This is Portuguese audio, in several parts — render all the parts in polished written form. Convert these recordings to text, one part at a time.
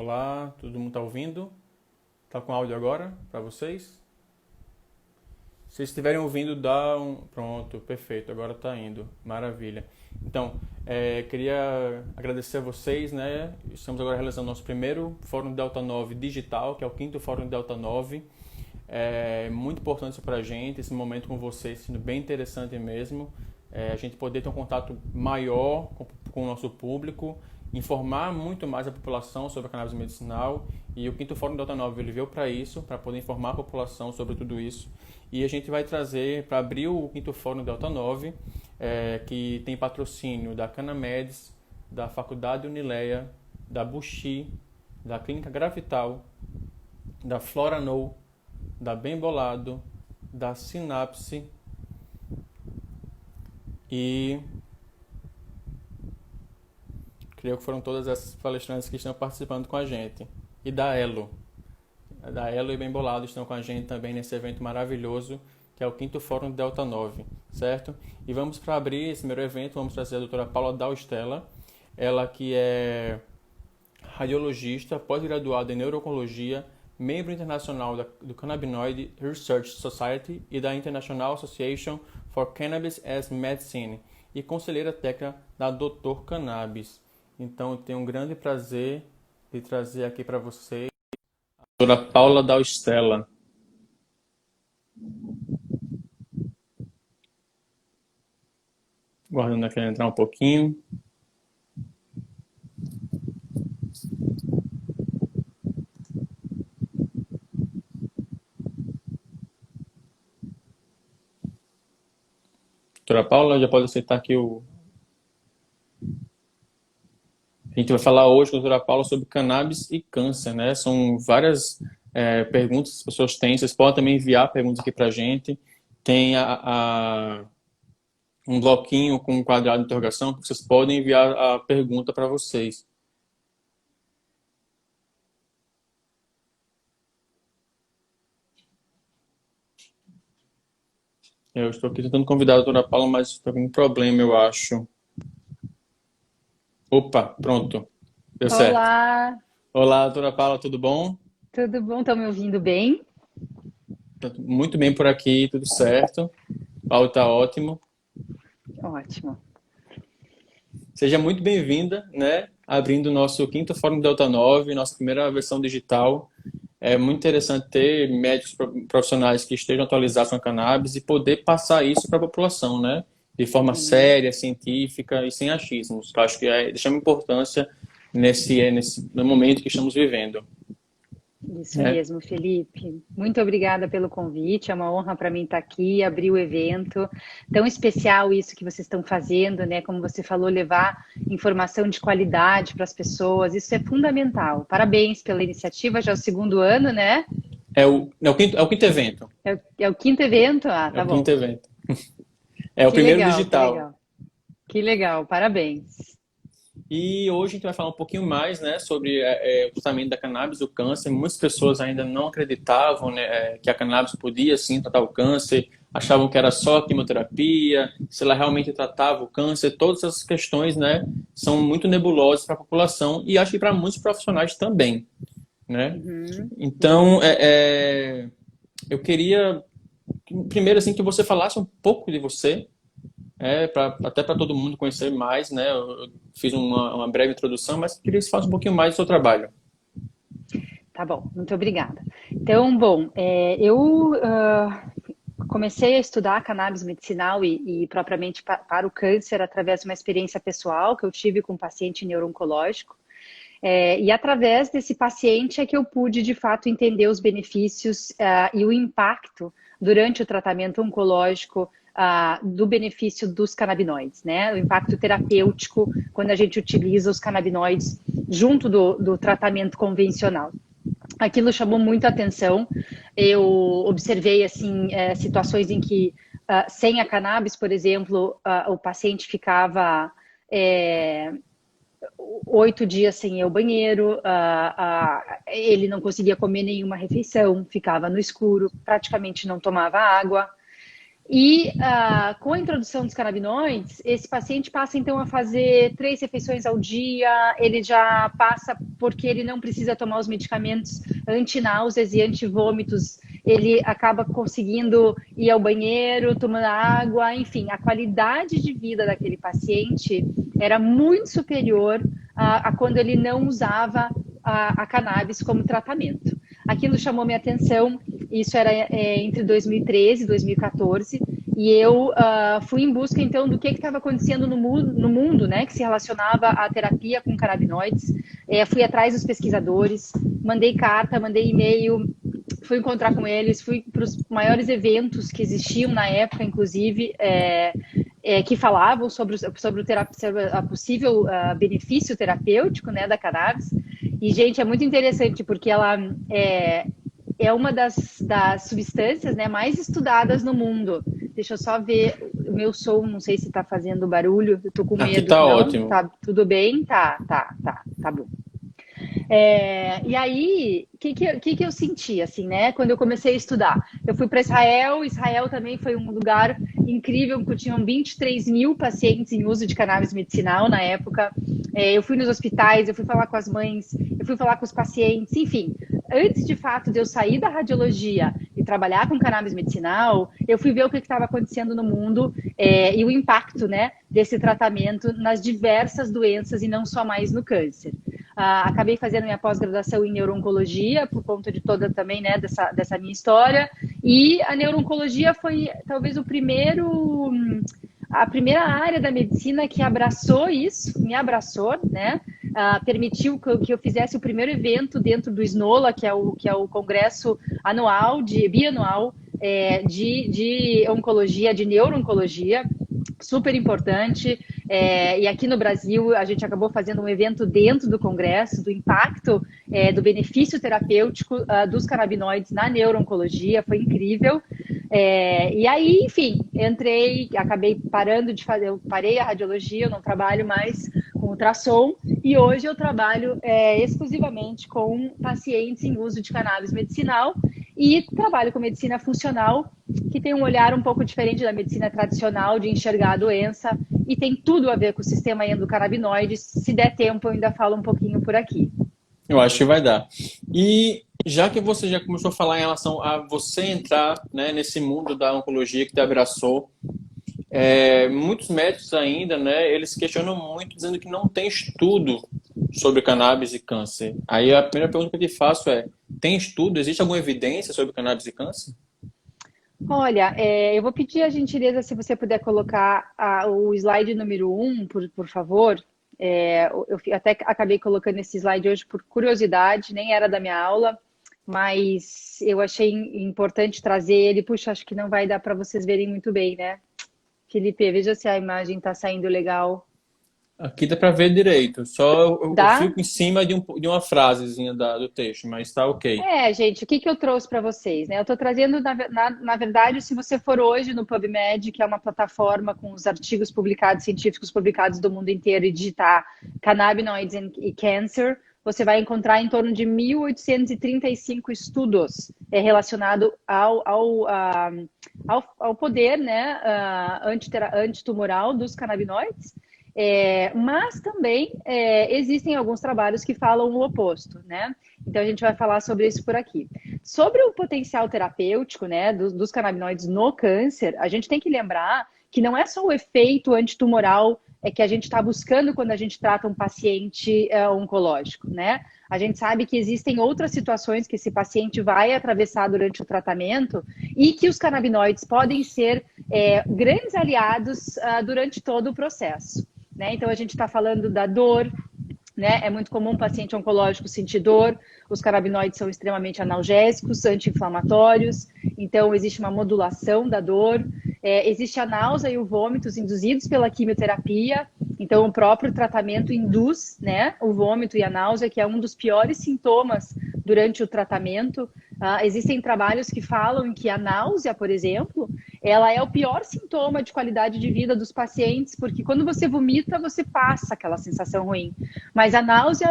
Olá, todo mundo está ouvindo? Tá com áudio agora para vocês? Se vocês estiverem ouvindo, dá um. Pronto, perfeito, agora está indo. Maravilha. Então, queria agradecer a vocês, né? Estamos agora realizando nosso primeiro Fórum Delta 9 digital, que é o quinto Fórum Delta 9. É muito importante isso para a gente, esse momento com vocês, sendo bem interessante mesmo. A gente poder ter um contato maior com o nosso público, informar muito mais a população sobre a cannabis medicinal, e o quinto Fórum Delta 9 ele veio para isso, para poder informar a população sobre tudo isso. E a gente vai trazer, para abrir o quinto Fórum Delta 9, que tem patrocínio da Canamedes, da Faculdade Unileia, da Buxi, da Clínica Gravital, da Floranou, da Bem Bolado, da Sinapse e creio que foram todas essas palestrantes que estão participando com a gente. E da Elo. Da Elo e Bem Bolado estão com a gente também nesse evento maravilhoso, que é o quinto Fórum Delta 9, certo? E vamos para abrir esse primeiro evento, vamos trazer a doutora Paula Daustella, ela que é radiologista, pós-graduada em neurologia, membro internacional do Cannabinoid Research Society e da International Association for Cannabis as Medicine e conselheira técnica da Dr. Cannabis. Então, eu tenho um grande prazer de trazer aqui para vocês a doutora Paula Daustella. Guardando aqui entrar um pouquinho. Doutora Paula, já pode aceitar aqui o... A gente vai falar hoje com a doutora Paula sobre cannabis e câncer, né? São várias perguntas que as pessoas têm. Vocês podem também enviar perguntas aqui para a gente. Tem um bloquinho com um quadrado de interrogação que vocês podem enviar a pergunta para vocês. Eu estou aqui tentando convidar a doutora Paula, mas está com um problema, eu acho. Opa, pronto. Deu certo. Olá, Olá, doutora Paula, tudo bom? tudo bom? Estão me ouvindo bem? Tá muito bem por aqui, tudo certo. O áudio está ótimo. Ótimo. Seja muito bem-vinda, né? Abrindo o nosso quinto Fórum Delta 9, nossa primeira versão digital. É muito interessante ter médicos profissionais que estejam atualizados com a cannabis e poder passar isso para a população, né? De forma Sim, séria, científica e sem achismos. Eu acho que é de extrema importância no momento que estamos vivendo, isso né? mesmo, Felipe. Muito obrigada pelo convite. É uma honra para mim estar aqui, abrir o evento. Tão especial isso que vocês estão fazendo, né? Como você falou, levar informação de qualidade para as pessoas. Isso é fundamental. Parabéns pela iniciativa, já é o segundo ano, né? É o quinto evento. É o quinto evento? Ah, É tá o quinto bom. evento. É o Que primeiro legal, que digital. legal. Que legal, parabéns. E hoje a gente vai falar um pouquinho mais, né, sobre o tratamento da cannabis, o câncer. Muitas pessoas ainda não acreditavam, né, que a cannabis podia sim tratar o câncer, achavam que era só quimioterapia, se ela realmente tratava o câncer. Todas essas questões, né, são muito nebulosas para a população e acho que para muitos profissionais também, né? Uhum, Então, uhum. eu queria primeiro assim que você falasse um pouco de você, até para todo mundo conhecer mais, né? Eu fiz uma breve introdução, mas queria que você falasse um pouquinho mais do seu trabalho. Tá bom, muito obrigada. Então, bom, eu comecei a estudar cannabis medicinal e propriamente para o câncer através de uma experiência pessoal que eu tive com um paciente neuro-oncológico. E através desse paciente é que eu pude, de fato, entender os benefícios e o impacto durante o tratamento oncológico do benefício dos canabinoides, né? O impacto terapêutico quando a gente utiliza os canabinoides junto do tratamento convencional. Aquilo chamou muito a atenção. Eu observei assim situações em que sem a cannabis, por exemplo, o paciente ficava 8 dias sem ir ao banheiro, ele não conseguia comer nenhuma refeição, ficava no escuro, praticamente não tomava água. E com a introdução dos canabinoides, esse paciente passa então a fazer 3 refeições ao dia, ele já passa, porque ele não precisa tomar os medicamentos anti-náuseas e anti-vômitos, ele acaba conseguindo ir ao banheiro, tomando água, enfim, a qualidade de vida daquele paciente era muito superior a quando ele não usava a cannabis como tratamento. Aquilo chamou minha atenção, isso era entre 2013 e 2014, e eu fui em busca, então, do que estava acontecendo no mundo, né, que se relacionava à terapia com canabinoides. Fui atrás dos pesquisadores, mandei carta, mandei e-mail, fui encontrar com eles, fui para os maiores eventos que existiam na época, inclusive, que falavam sobre o possível benefício terapêutico, né, da cannabis. E, gente, é muito interessante porque ela é uma das substâncias, né, mais estudadas no mundo. Deixa eu só ver o meu som, não sei se está fazendo barulho, eu tô com Aqui medo. tá Não? ótimo. Tá tudo bem? Tá bom. E aí, o que eu senti, assim, né? Quando eu comecei a estudar? Eu fui para Israel. Israel também foi um lugar incrível, que tinham 23 mil pacientes em uso de cannabis medicinal na época. Eu fui nos hospitais, eu fui falar com as mães, eu fui falar com os pacientes, enfim. Antes, de fato, de eu sair da radiologia e trabalhar com cannabis medicinal, eu fui ver o que estava acontecendo no mundo e o impacto, né, desse tratamento nas diversas doenças e não só mais no câncer. Acabei fazendo minha pós-graduação em neuro-oncologia, por conta de toda também, né, dessa minha história. E a neuro-oncologia foi talvez a primeira área da medicina que abraçou isso, me abraçou, né? Permitiu que eu fizesse o primeiro evento dentro do SNOLA, que é o congresso bianual de oncologia, de neuro-oncologia, super importante. E aqui no Brasil a gente acabou fazendo um evento dentro do congresso do impacto do benefício terapêutico dos canabinoides na neuro-oncologia, foi incrível. E aí, enfim, acabei parando de fazer, eu parei a radiologia, eu não trabalho mais com ultrassom, e hoje eu trabalho exclusivamente com pacientes em uso de cannabis medicinal e trabalho com medicina funcional, que tem um olhar um pouco diferente da medicina tradicional de enxergar a doença e tem tudo a ver com o sistema endocannabinoide. Se der tempo, eu ainda falo um pouquinho por aqui. Eu acho que vai dar. E já que você já começou a falar em relação a você entrar, né, nesse mundo da oncologia que te abraçou, muitos médicos ainda, né, eles questionam muito, dizendo que não tem estudo sobre cannabis e câncer. Aí a primeira pergunta que eu te faço tem estudo? Existe alguma evidência sobre cannabis e câncer? Olha, eu vou pedir a gentileza se você puder colocar o slide número 1, por favor. Eu até acabei colocando esse slide hoje por curiosidade, nem era da minha aula, mas eu achei importante trazer ele. Puxa, acho que não vai dar para vocês verem muito bem, né? Felipe, veja se a imagem está saindo legal. Aqui dá para ver direito, só eu Dá? fico em cima de uma frasezinha do texto, mas está ok. Gente, o que eu trouxe para vocês, né? Eu estou trazendo, na verdade, se você for hoje no PubMed, que é uma plataforma com os artigos publicados, científicos publicados do mundo inteiro, e digitar Cannabinoids e Cancer, você vai encontrar em torno de 1.835 estudos relacionados ao poder, né, antitumoral dos canabinoides. Mas também existem alguns trabalhos que falam o oposto, né? Então a gente vai falar sobre isso por aqui. Sobre o potencial terapêutico, né, dos canabinoides no câncer, a gente tem que lembrar que não é só o efeito antitumoral que a gente está buscando quando a gente trata um paciente oncológico, né? A gente sabe que existem outras situações que esse paciente vai atravessar durante o tratamento e que os canabinoides podem ser grandes aliados durante todo o processo, né? Então a gente está falando da dor, né? É muito comum o paciente oncológico sentir dor. Os canabinoides são extremamente analgésicos, anti-inflamatórios, então existe uma modulação da dor. Existe a náusea e o vômitos induzidos pela quimioterapia, então o próprio tratamento induz, né, o vômito e a náusea, que é um dos piores sintomas durante o tratamento. Existem trabalhos que falam que a náusea, por exemplo, ela é o pior sintoma de qualidade de vida dos pacientes, porque quando você vomita, você passa aquela sensação ruim. Mas a náusea,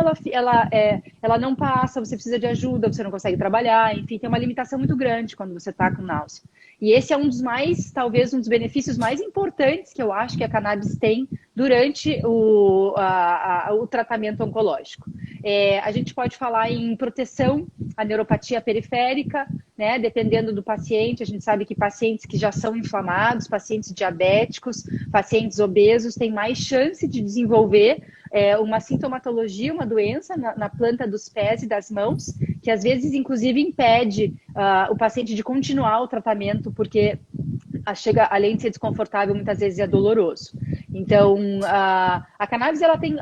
ela não passa, você precisa de ajuda, você não consegue trabalhar, enfim, tem uma limitação muito grande quando você está com náusea. E esse é um dos mais, talvez, um dos benefícios mais importantes que eu acho que a cannabis tem durante o tratamento oncológico. A gente pode falar em proteção à neuropatia periférica, né? Dependendo do paciente, a gente sabe que pacientes que já são inflamados, pacientes diabéticos, pacientes obesos têm mais chance de desenvolver uma sintomatologia, uma doença na planta dos pés e das mãos, que às vezes, inclusive, impede o paciente de continuar o tratamento, porque chega, além de ser desconfortável, muitas vezes é doloroso. Então, a cannabis ela tem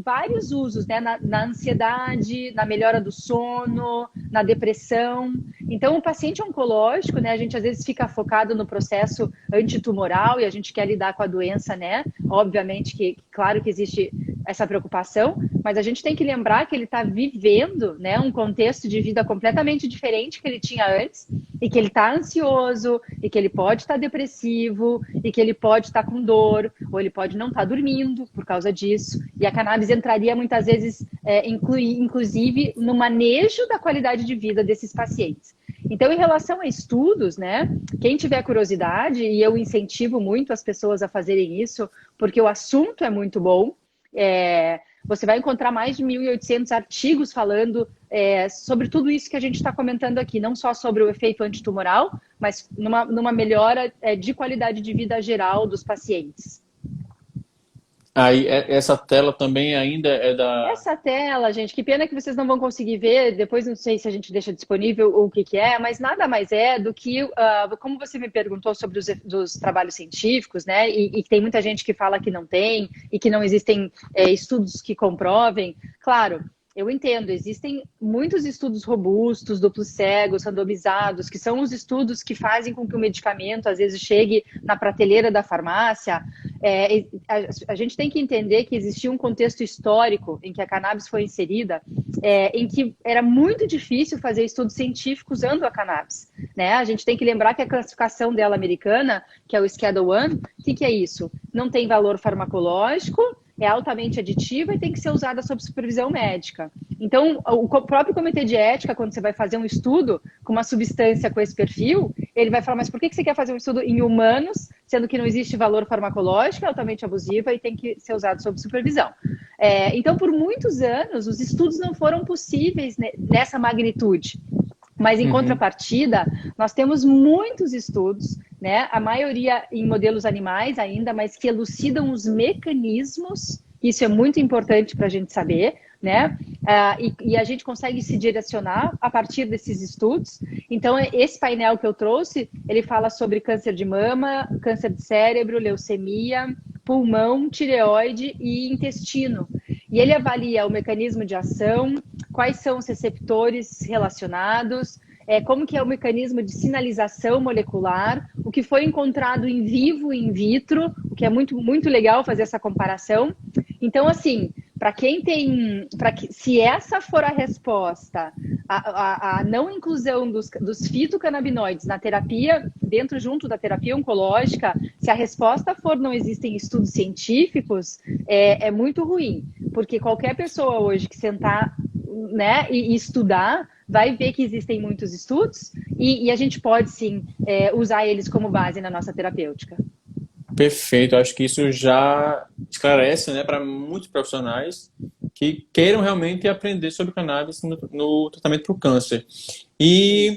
vários usos, né? Na ansiedade, na melhora do sono, na depressão. Então, o paciente oncológico, né? A gente às vezes fica focado no processo antitumoral e a gente quer lidar com a doença, né? Obviamente que, claro que existe essa preocupação, mas a gente tem que lembrar que ele está vivendo, né, um contexto de vida completamente diferente que ele tinha antes, e que ele está ansioso, e que ele pode estar depressivo, e que ele pode estar com dor, ou ele pode não estar dormindo por causa disso. E a cannabis entraria muitas vezes, inclusive, no manejo da qualidade de vida desses pacientes. Então, em relação a estudos, né, quem tiver curiosidade, e eu incentivo muito as pessoas a fazerem isso, porque o assunto é muito bom. Você vai encontrar mais de 1.800 artigos falando sobre tudo isso que a gente está comentando aqui, não só sobre o efeito antitumoral, mas numa melhora de qualidade de vida geral dos pacientes. Aí, essa tela também ainda é da... Essa tela, gente, que pena que vocês não vão conseguir ver, depois não sei se a gente deixa disponível o que é, mas nada mais é do que, como você me perguntou sobre os trabalhos científicos, né, e tem muita gente que fala que não tem, e que não existem estudos que comprovem, claro, eu entendo, existem muitos estudos robustos, duplos cegos, randomizados, que são os estudos que fazem com que o medicamento, às vezes, chegue na prateleira da farmácia. A gente tem que entender que existia um contexto histórico em que a cannabis foi inserida, em que era muito difícil fazer estudo científico usando a cannabis, né? A gente tem que lembrar que a classificação dela americana, que é o Schedule 1, o que é isso? Não tem valor farmacológico, é altamente aditiva e tem que ser usada sob supervisão médica. Então, o próprio comitê de ética, quando você vai fazer um estudo com uma substância com esse perfil, ele vai falar, mas por que você quer fazer um estudo em humanos, sendo que não existe valor farmacológico, é altamente abusiva e tem que ser usado sob supervisão? Então, por muitos anos, os estudos não foram possíveis nessa magnitude. Mas, em contrapartida, nós temos muitos estudos, né? A maioria em modelos animais ainda, mas que elucidam os mecanismos. Isso é muito importante para a gente saber, né? E a gente consegue se direcionar a partir desses estudos. Então, esse painel que eu trouxe, ele fala sobre câncer de mama, câncer de cérebro, leucemia, pulmão, tireoide e intestino. E ele avalia o mecanismo de ação, quais são os receptores relacionados, como que é o mecanismo de sinalização molecular, o que foi encontrado em vivo e in vitro, o que é muito, muito legal fazer essa comparação. Então, assim, para quem tem... se essa for a resposta, a não inclusão dos fitocannabinoides na terapia, junto da terapia oncológica, se a resposta for não existem estudos científicos, é muito ruim. Porque qualquer pessoa hoje que sentar, né, e estudar, vai ver que existem muitos estudos e a gente pode, sim, usar eles como base na nossa terapêutica. Perfeito, acho que isso já esclarece, né, para muitos profissionais que queiram realmente aprender sobre cannabis no tratamento para o câncer. E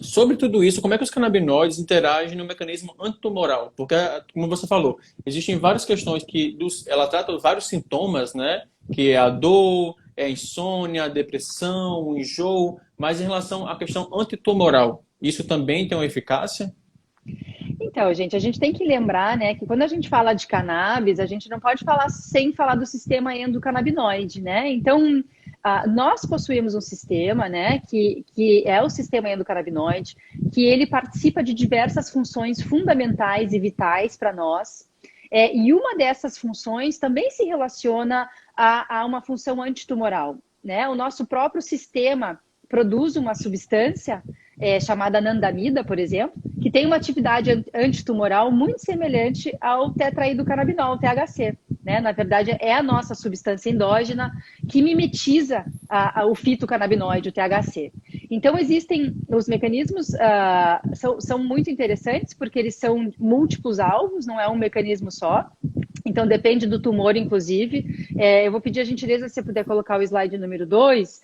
sobre tudo isso, como é que os canabinoides interagem no mecanismo antitumoral? Porque, como você falou, existem várias questões ela trata vários sintomas, né, que é a dor, a insônia, a depressão, o enjoo, mas em relação à questão antitumoral, isso também tem uma eficácia? Então, gente, a gente tem que lembrar, né, que quando a gente fala de cannabis, a gente não pode falar sem falar do sistema endocannabinoide, né? Então, nós possuímos um sistema, né, que é o sistema endocannabinoide, que ele participa de diversas funções fundamentais e vitais para nós. E uma dessas funções também se relaciona a uma função antitumoral, né? O nosso próprio sistema produz uma substância chamada anandamida, por exemplo, que tem uma atividade antitumoral muito semelhante ao tetraidrocannabinol, THC. né? Na verdade, é a nossa substância endógena que mimetiza o fitocannabinoide, o THC. Então, existem os mecanismos, são muito interessantes, porque eles são múltiplos alvos, não é um mecanismo só. Então, depende do tumor, inclusive. Eu vou pedir a gentileza, se você puder colocar o slide número 2.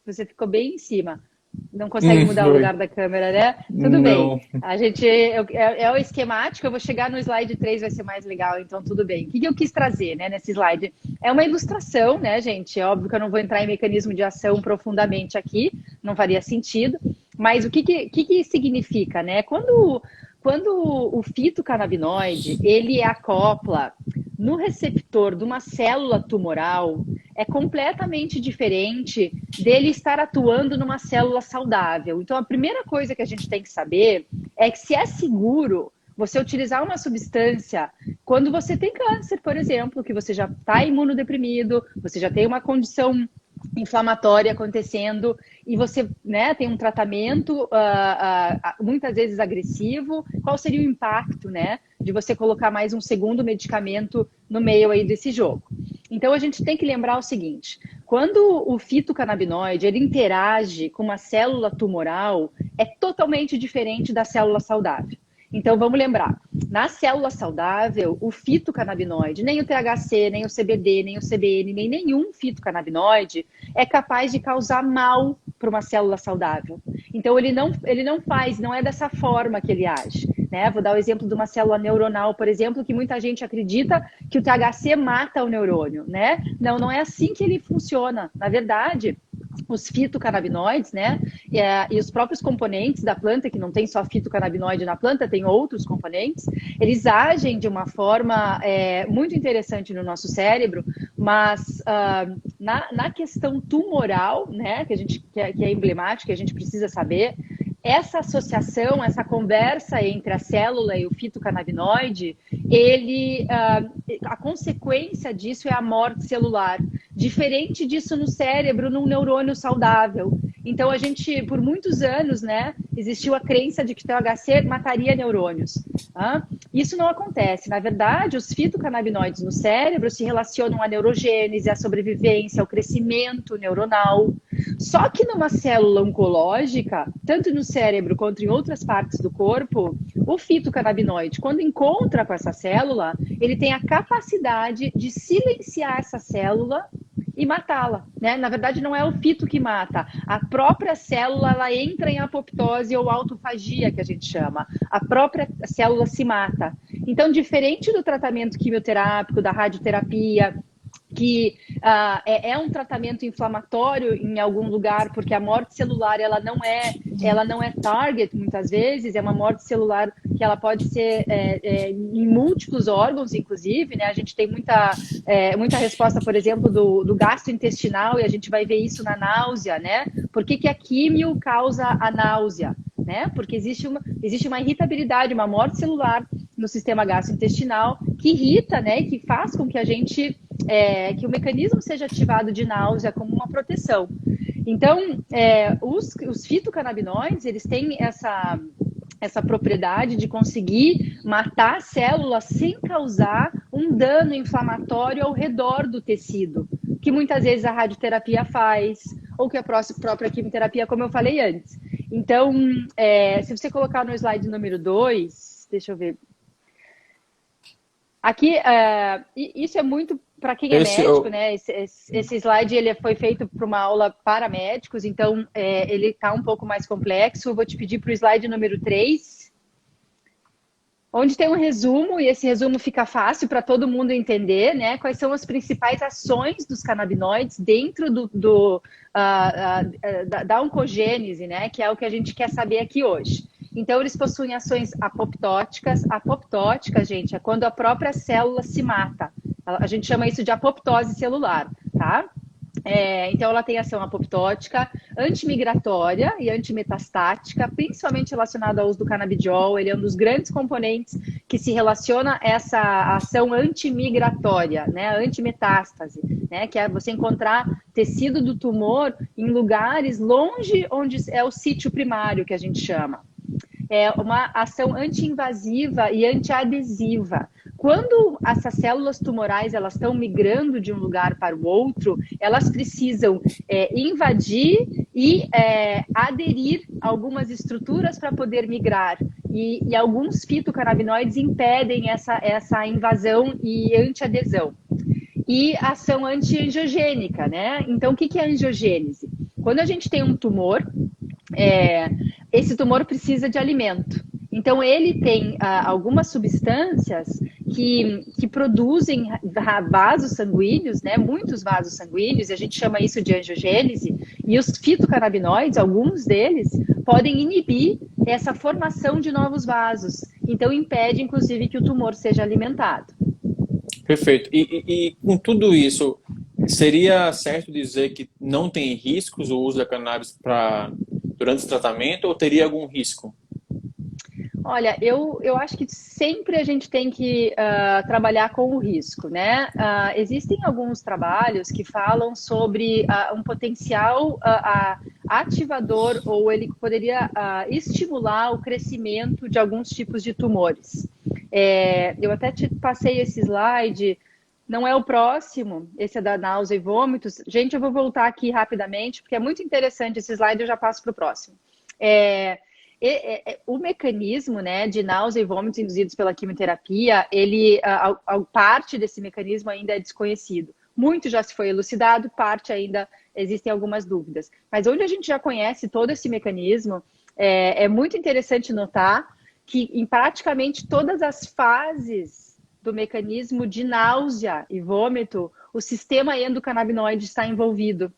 Você ficou bem em cima. Não consegue mudar o Foi. lugar da câmera, né? Tudo Não. bem. A gente é o esquemático, eu vou chegar no slide 3, vai ser mais legal, então tudo bem. O que eu quis trazer, né, nesse slide? É uma ilustração, né, gente? É óbvio que eu não vou entrar em mecanismo de ação profundamente aqui, não faria sentido. Mas o que significa, né? Quando o fitocannabinoide, ele acopla no receptor de uma célula tumoral, é completamente diferente dele estar atuando numa célula saudável. Então, a primeira coisa que a gente tem que saber é que se é seguro você utilizar uma substância quando você tem câncer, por exemplo, que você já está imunodeprimido, você já tem uma condição inflamatória acontecendo e você, né, tem um tratamento muitas vezes agressivo, qual seria o impacto, né, de você colocar mais um segundo medicamento no meio aí desse jogo? Então a gente tem que lembrar o seguinte: quando o fitocannabinoide ele interage com uma célula tumoral, é totalmente diferente da célula saudável. Então, vamos lembrar, na célula saudável, o fitocannabinoide, nem o THC, nem o CBD, nem o CBN, nem nenhum fitocannabinoide é capaz de causar mal para uma célula saudável. Então, ele não faz, não é dessa forma que ele age. Né? Vou dar o exemplo de uma célula neuronal, por exemplo, que muita gente acredita que o THC mata o neurônio. Né? Não, não é assim que ele funciona. Na verdade, os fitocannabinoides, né, e os próprios componentes da planta, que não tem só fitocannabinoide na planta, tem outros componentes, eles agem de uma forma muito interessante no nosso cérebro, mas na questão tumoral, né, que é emblemática, que a gente precisa saber, essa associação, essa conversa entre a célula e o fitocannabinoide, a consequência disso é a morte celular. Diferente disso no cérebro, num neurônio saudável. Então, a gente, por muitos anos, né, existiu a crença de que o THC mataria neurônios. Tá? Isso não acontece. Na verdade, os fitocannabinoides no cérebro se relacionam à neurogênese, à sobrevivência, ao crescimento neuronal. Só que numa célula oncológica, tanto no cérebro quanto em outras partes do corpo, o fitocannabinoide, quando encontra com essa célula, ele tem a capacidade de silenciar essa célula e matá-la, né? Na verdade, não é o fito que mata. A própria célula, ela entra em apoptose ou autofagia, que a gente chama. A própria célula se mata. Então, diferente do tratamento quimioterápico, da radioterapia, que é um tratamento inflamatório em algum lugar, porque a morte celular ela não é target muitas vezes, é uma morte celular que ela pode ser em múltiplos órgãos, inclusive, né? A gente tem muita resposta, por exemplo, do gastrointestinal, e a gente vai ver isso na náusea, né? Por que a químio causa a náusea? Né? Porque existe uma irritabilidade, uma morte celular no sistema gastrointestinal que irrita, né? Que faz com que que o mecanismo seja ativado de náusea como uma proteção. Então, os fitocannabinoides, eles têm essa propriedade de conseguir matar células sem causar um dano inflamatório ao redor do tecido, que muitas vezes a radioterapia faz, ou que a própria quimioterapia, como eu falei antes. Então, se você colocar no slide número 2, deixa eu ver. Aqui, isso é muito para quem é médico, né? Esse slide ele foi feito para uma aula para médicos, então ele está um pouco mais complexo. Eu vou te pedir para o slide número 3, onde tem um resumo, e esse resumo fica fácil para todo mundo entender, né? Quais são as principais ações dos canabinoides dentro da oncogênese, né? Que é o que a gente quer saber aqui hoje. Então, eles possuem ações apoptóticas. Apoptótica, gente, é quando a própria célula se mata. A gente chama isso de apoptose celular, tá? Então, ela tem ação apoptótica, antimigratória e antimetastática, principalmente relacionada ao uso do canabidiol. Ele é um dos grandes componentes que se relaciona a essa ação antimigratória, né? Antimetástase, né? Que é você encontrar tecido do tumor em lugares longe onde é o sítio primário, que a gente chama. é uma ação anti-invasiva e anti-adesiva. Quando essas células tumorais elas estão migrando de um lugar para o outro, elas precisam invadir e aderir a algumas estruturas para poder migrar. E alguns fitocannabinoides impedem essa invasão e antiadesão. E ação anti-angiogênica, né? Então, o que é angiogênese? Quando a gente tem um tumor, esse tumor precisa de alimento. Então, ele tem algumas substâncias que produzem vasos sanguíneos, né? Muitos vasos sanguíneos, e a gente chama isso de angiogênese, e os fitocannabinoides, alguns deles, podem inibir essa formação de novos vasos. Então, impede, inclusive, que o tumor seja alimentado. Perfeito. E com tudo isso, seria certo dizer que não tem riscos o uso da cannabis durante o tratamento ou teria algum risco? Olha, eu acho que sempre a gente tem que trabalhar com o risco, né? Existem alguns trabalhos que falam sobre um potencial ativador ou ele poderia estimular o crescimento de alguns tipos de tumores. Eu até te passei esse slide, não é o próximo, esse é da náusea e vômitos. Gente, eu vou voltar aqui rapidamente, porque é muito interessante esse slide, eu já passo para o próximo. O mecanismo, né, de náusea e vômitos induzidos pela quimioterapia, parte desse mecanismo ainda é desconhecido. Muito já se foi elucidado, parte ainda existem algumas dúvidas. Mas onde a gente já conhece todo esse mecanismo, é muito interessante notar que em praticamente todas as fases do mecanismo de náusea e vômito, o sistema endocannabinoide está envolvido.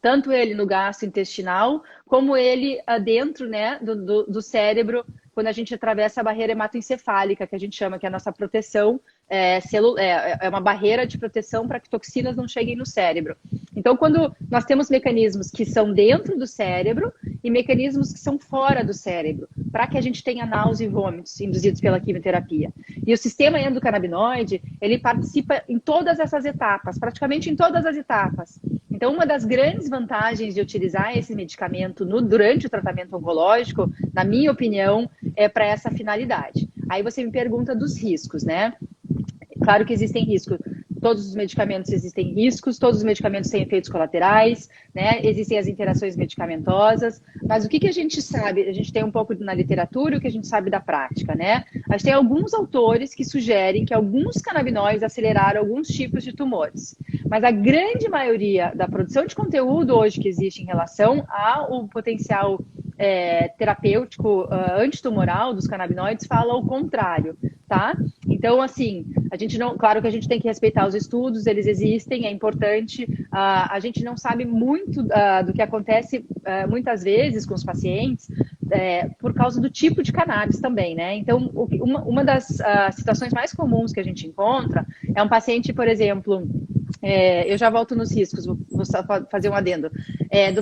Tanto ele no gastrointestinal, como ele dentro, né, do cérebro, quando a gente atravessa a barreira hematoencefálica, que a gente chama que é a nossa proteção é uma barreira de proteção para que toxinas não cheguem no cérebro. Então, quando nós temos mecanismos que são dentro do cérebro e mecanismos que são fora do cérebro, para que a gente tenha náusea e vômitos induzidos pela quimioterapia. E o sistema endocannabinoide, ele participa em todas essas etapas, praticamente em todas as etapas. Então, uma das grandes vantagens de utilizar esse medicamento durante o tratamento oncológico, na minha opinião, é para essa finalidade. Aí você me pergunta dos riscos, né? Claro que existem riscos. Todos os medicamentos existem riscos, todos os medicamentos têm efeitos colaterais, né? Existem as interações medicamentosas, mas o que a gente sabe? A gente tem um pouco na literatura e o que a gente sabe da prática, né? A gente tem alguns autores que sugerem que alguns canabinoides aceleraram alguns tipos de tumores, mas a grande maioria da produção de conteúdo hoje que existe em relação ao potencial terapêutico antitumoral dos canabinoides fala o contrário, tá? Então, assim, claro que a gente tem que respeitar os estudos, eles existem, é importante. A gente não sabe muito do que acontece muitas vezes com os pacientes por causa do tipo de cannabis também, né? Então, uma das situações mais comuns que a gente encontra é um paciente, por exemplo, eu já volto nos riscos, vou só fazer um adendo.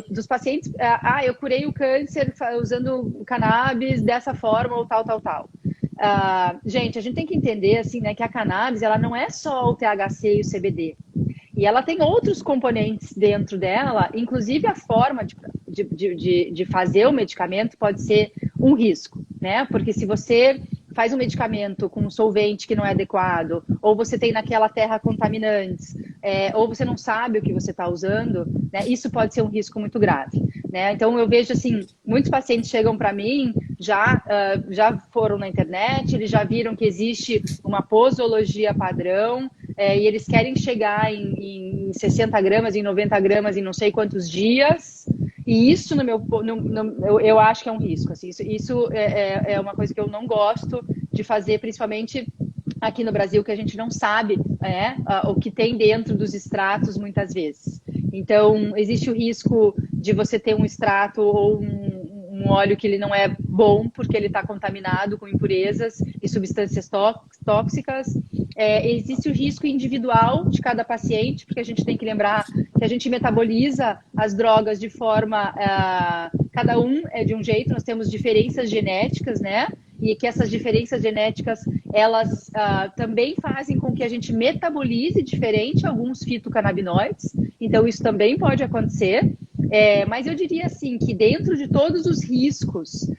Dos pacientes, eu curei o câncer usando cannabis dessa forma ou tal. Gente, a gente tem que entender assim, né, que a cannabis ela não é só o THC e o CBD. E ela tem outros componentes dentro dela, inclusive a forma de fazer o medicamento pode ser um risco, né? Porque se você faz um medicamento com um solvente que não é adequado, ou você tem naquela terra contaminantes, ou você não sabe o que você está usando, né, isso pode ser um risco muito grave, né? Então eu vejo assim, muitos pacientes chegam para mim, já foram na internet, eles já viram que existe uma posologia padrão, e eles querem chegar em 60 gramas, em 90 gramas, em não sei quantos dias. E isso, eu acho que é um risco. Assim, isso é uma coisa que eu não gosto de fazer, principalmente aqui no Brasil, que a gente não sabe o que tem dentro dos extratos muitas vezes. Então, existe o risco de você ter um extrato ou um óleo que ele não é bom, porque ele está contaminado com impurezas e substâncias tóxicas. Existe o risco individual de cada paciente, porque a gente tem que lembrar que a gente metaboliza as drogas de forma... cada um é de um jeito, nós temos diferenças genéticas, né? E que essas diferenças genéticas, elas também fazem com que a gente metabolize diferente alguns fitocannabinoides. Então, isso também pode acontecer. Mas eu diria assim que dentro de todos os riscos,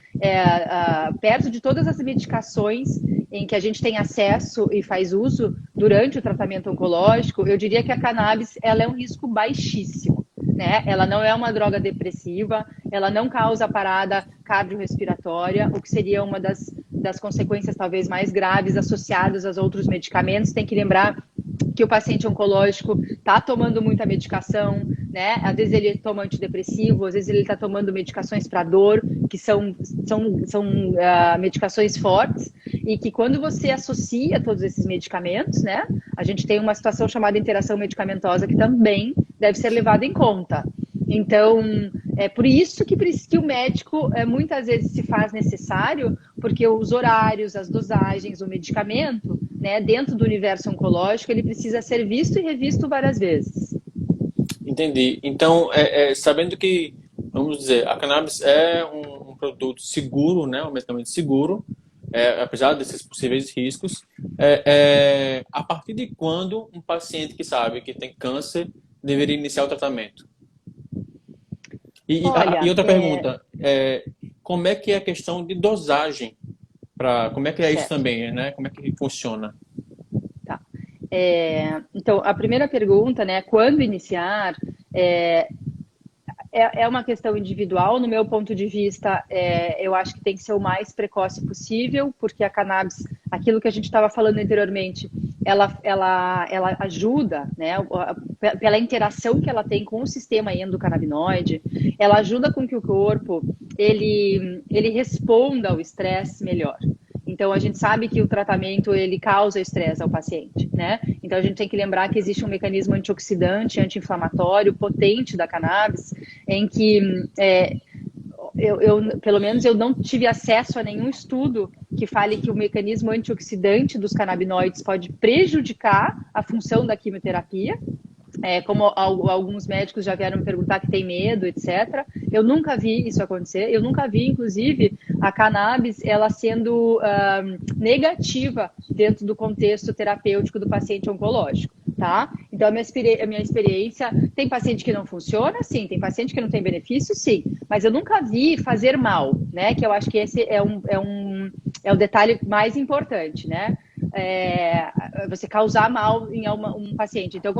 perto de todas as medicações em que a gente tem acesso e faz uso durante o tratamento oncológico, eu diria que a cannabis ela é um risco baixíssimo. Né? Ela não é uma droga depressiva, ela não causa parada cardiorrespiratória, o que seria uma das consequências talvez mais graves associadas aos outros medicamentos. Tem que lembrar que o paciente oncológico está tomando muita medicação, né? Às vezes ele toma antidepressivo, às vezes ele está tomando medicações para dor, que são medicações fortes, e que quando você associa todos esses medicamentos, né? A gente tem uma situação chamada interação medicamentosa que também deve ser levada em conta. Então, é por isso que o médico muitas vezes se faz necessário, porque os horários, as dosagens, o medicamento, né, dentro do universo oncológico, ele precisa ser visto e revisto várias vezes. Entendi. Então, sabendo que, vamos dizer, a cannabis é um produto seguro, né, um medicamento seguro, apesar desses possíveis riscos, a partir de quando um paciente que sabe que tem câncer deveria iniciar o tratamento? E outra pergunta, como é que é a questão de dosagem? Como é que é isso também, né? Como é que funciona? Tá. Então, a primeira pergunta, né? Quando iniciar? É uma questão individual, no meu ponto de vista, eu acho que tem que ser o mais precoce possível, porque a cannabis, aquilo que a gente estava falando anteriormente, ela ajuda, né, pela interação que ela tem com o sistema endocannabinoide, ela ajuda com que o corpo ele responda ao estresse melhor. Então, a gente sabe que o tratamento, ele causa estresse ao paciente, né? Então, a gente tem que lembrar que existe um mecanismo antioxidante, anti-inflamatório potente da cannabis, em que, pelo menos, eu não tive acesso a nenhum estudo que fale que o mecanismo antioxidante dos canabinoides pode prejudicar a função da quimioterapia. Como alguns médicos já vieram me perguntar que tem medo, etc. Eu nunca vi isso acontecer. Eu nunca vi, inclusive, a cannabis ela sendo negativa dentro do contexto terapêutico do paciente oncológico, tá? Então, a minha experiência, tem paciente que não funciona? Sim. Tem paciente que não tem benefício? Sim. Mas eu nunca vi fazer mal, né? Que eu acho que esse é o detalhe mais importante, né? Você causar mal em um paciente. Então,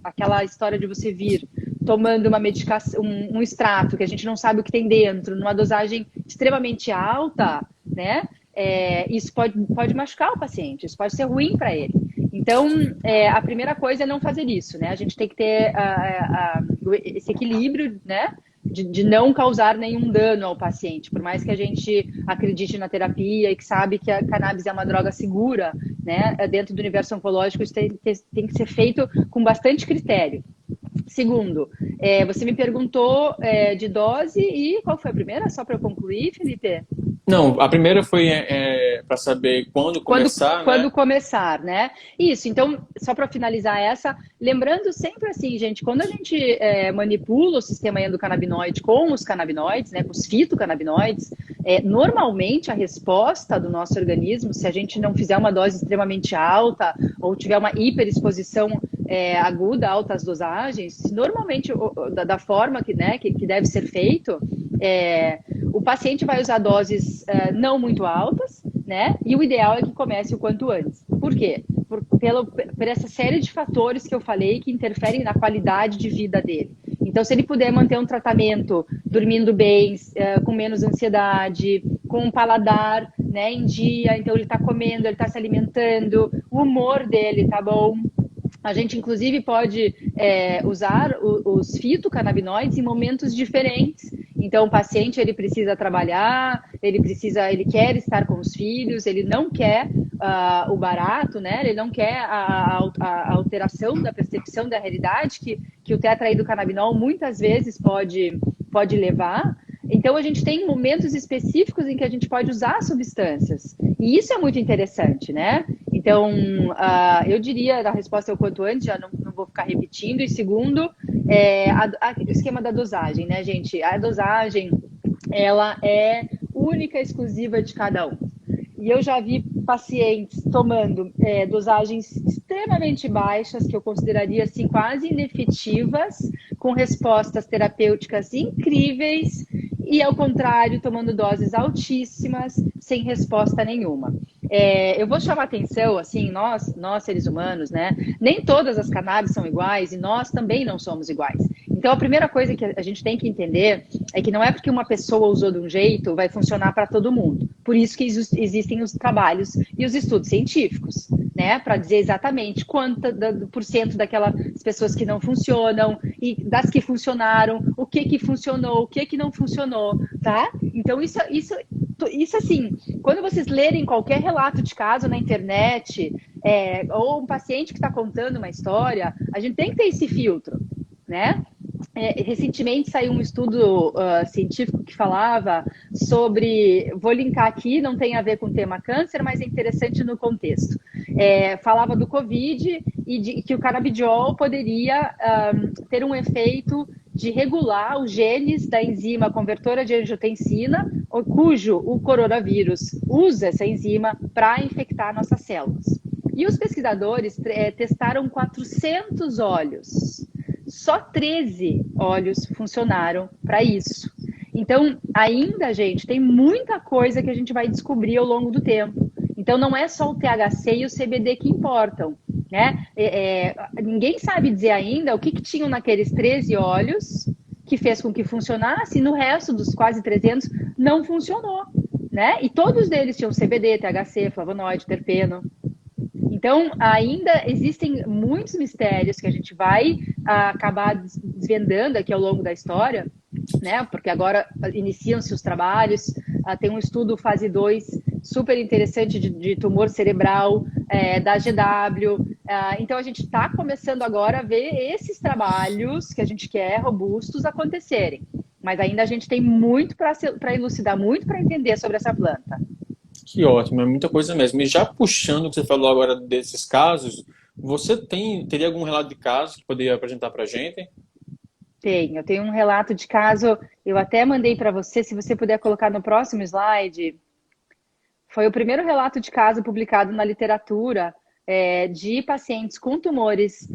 aquela história de você vir tomando uma medicação, um extrato que a gente não sabe o que tem dentro, numa dosagem extremamente alta, né? Isso pode machucar o paciente, isso pode ser ruim para ele. Então, a primeira coisa é não fazer isso, né? A gente tem que ter esse equilíbrio, né? De não causar nenhum dano ao paciente, por mais que a gente acredite na terapia e que sabe que a cannabis é uma droga segura, né? Dentro do universo oncológico, isso tem que ser feito com bastante critério. Segundo, você me perguntou de dose e qual foi a primeira? Só para eu concluir, Felipe? Não, a primeira foi para saber quando começar, né? Quando começar, né? Isso, então, só para finalizar essa, lembrando sempre assim, gente, quando a gente manipula o sistema endocannabinoide com os canabinoides, né, com os fitocannabinoides, normalmente a resposta do nosso organismo, se a gente não fizer uma dose extremamente alta ou tiver uma hiperexposição aguda, altas dosagens, normalmente da forma que deve ser feito, o paciente vai usar doses não muito altas, né? E o ideal é que comece o quanto antes. Por quê? Por essa série de fatores que eu falei que interferem na qualidade de vida dele. Então, se ele puder manter um tratamento dormindo bem, com menos ansiedade, com um paladar, né, em dia, então ele está comendo, ele está se alimentando, o humor dele tá bom. A gente, inclusive, pode usar os fitocannabinoides em momentos diferentes. Então, o paciente, ele precisa trabalhar, ele quer estar com os filhos, ele não quer o barato, né? Ele não quer a alteração da percepção da realidade que o tetraidrocannabinol muitas vezes pode levar. Então, a gente tem momentos específicos em que a gente pode usar substâncias. E isso é muito interessante, né? Então, eu diria, a resposta é o quanto antes, já não vou ficar repetindo. E segundo, o esquema da dosagem, né, gente? A dosagem, ela é única e exclusiva de cada um. E eu já vi pacientes tomando dosagens extremamente baixas, que eu consideraria assim quase inefetivas, com respostas terapêuticas incríveis, e ao contrário, tomando doses altíssimas, sem resposta nenhuma. Eu vou chamar atenção, assim, nós seres humanos, né? Nem todas as cannabis são iguais e nós também não somos iguais. Então, a primeira coisa que a gente tem que entender é que não é porque uma pessoa usou de um jeito, vai funcionar para todo mundo. Por isso que existem os trabalhos e os estudos científicos, né? Para dizer exatamente quanto por cento daquelas pessoas que não funcionam e das que funcionaram, o que funcionou, o que não funcionou, tá? Então, isso assim, quando vocês lerem qualquer relato de caso na internet, ou um paciente que está contando uma história, a gente tem que ter esse filtro, né? Recentemente saiu um estudo científico que falava sobre, vou linkar aqui, não tem a ver com o tema câncer, mas é interessante no contexto. Falava do Covid e que o canabidiol poderia ter um efeito de regular os genes da enzima convertora de angiotensina, cujo o coronavírus usa essa enzima para infectar nossas células. E os pesquisadores testaram 400 óleos. Só 13 óleos funcionaram para isso. Então, ainda, gente, tem muita coisa que a gente vai descobrir ao longo do tempo. Então, não é só o THC e o CBD que importam, né? Ninguém sabe dizer ainda o que tinham naqueles 13 óleos que fez com que funcionasse, e no resto dos quase 300 não funcionou, né? E todos eles tinham CBD, THC, flavonoide, terpeno. Então, ainda existem muitos mistérios que a gente vai acabar desvendando aqui ao longo da história, né? Porque agora iniciam-se os trabalhos, tem um estudo fase 2 super interessante de tumor cerebral, da GW. Então, a gente está começando agora a ver esses trabalhos que a gente quer robustos acontecerem. Mas ainda a gente tem muito para elucidar, muito para entender sobre essa planta. Que ótimo, é muita coisa mesmo. E já puxando o que você falou agora desses casos, você teria algum relato de caso que poderia apresentar para a gente? Eu tenho um relato de caso, eu até mandei para você, se você puder colocar no próximo slide. Foi o primeiro relato de caso publicado na literatura de pacientes com tumores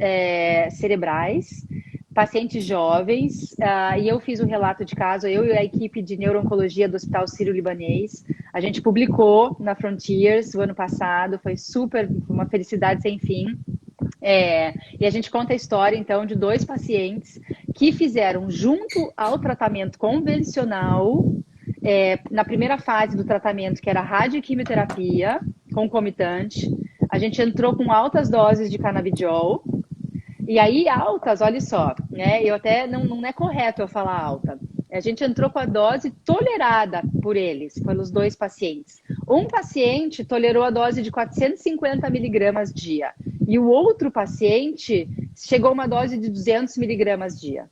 cerebrais, pacientes jovens, e eu fiz um relato de caso, eu e a equipe de neuro-oncologia do Hospital Sírio-Libanês. A gente publicou na Frontiers o ano passado, foi super, uma felicidade sem fim. E a gente conta a história, então, de 2 pacientes que fizeram, junto ao tratamento convencional, na primeira fase do tratamento, que era radioquimioterapia concomitante, a gente entrou com altas doses de canabidiol. E aí, altas, olha só, né? Eu até não é correto eu falar alta. A gente entrou com a dose tolerada por eles, pelos 2 pacientes. Um paciente tolerou a dose de 450 miligramas dia. E o outro paciente chegou a uma dose de 200 miligramas dia.